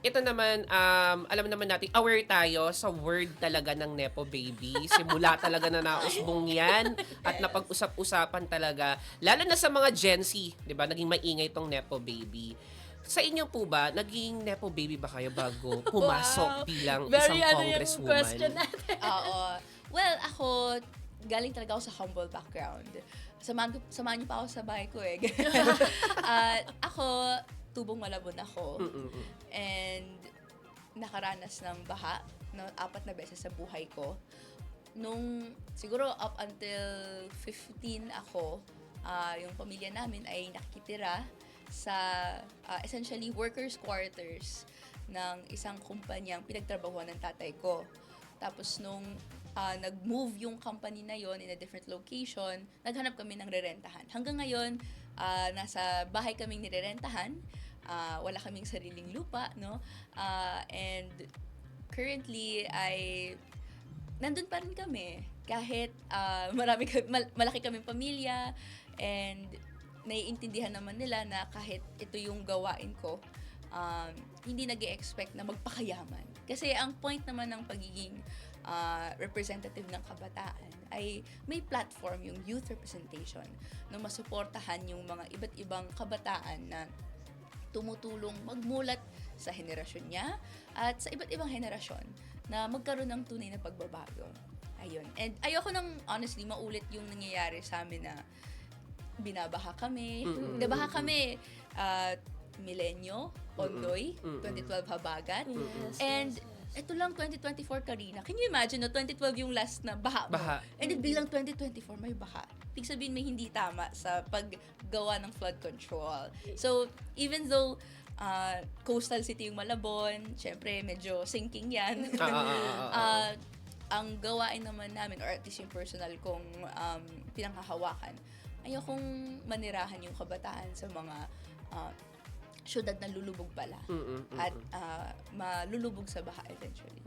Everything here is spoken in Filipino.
ito naman, alam naman natin, aware tayo sa word talaga ng Nepo Baby. Simula talaga na nausbong yan at Yes. napag-usap-usapan talaga. Lalo na sa mga Gen Z, di ba? Naging maingay itong Nepo Baby. Sa inyo po ba, naging Nepo Baby ba kayo bago pumasok Wow! bilang isang Very ano yung question congresswoman? natin. Oo. Well, ako, galing talaga ako sa humble background. Samahan niyo pa ako sa bahay ko eh. Ako, tubong Malabon ako. Mm-mm. And nakaranas ng baha, no, 4 na beses sa buhay ko. Nung siguro up until 15 ako, yung pamilya namin ay nakikitira sa essentially workers quarters ng isang kumpanyang pinagtrabahuan ng tatay ko. Tapos nung nag-move yung company na yon in a different location, naghanap kami ng rerentahan. Hanggang ngayon, nasa bahay kaming nirerentahan. Wala kaming sariling lupa, no? And currently ay nandun pa rin kami. Kahit malaki kaming pamilya and naiintindihan naman nila na kahit ito yung gawain ko, hindi nag-e-expect na magpakayaman. Kasi ang point naman ng pagiging representative ng kabataan ay may platform yung youth representation na masuportahan yung mga iba't ibang kabataan na tumutulong magmulat sa henerasyon niya at sa iba't ibang henerasyon na magkaroon ng tunay na pagbabago. Ayun. And ayoko nang honestly maulit yung nangyayari sa amin na binabaha kami. Nabaha kami Milenyo, Ondoy, 2012 Habagat. Yes, And yes, yes. ito lang 2024 Karina. Can you imagine, no? 2012 yung last na baha mo. Baha. And then biglang 2024 may baha. Ibig sabihin may hindi tama sa paggawa ng flood control. So, even though coastal city yung Malabon, syempre medyo sinking yan. Ang gawain naman namin, or at least yung personal kong pinanghahawakan, ayokong manirahan yung kabataan sa mga syudad na lulubog pala. At malulubog sa baha eventually.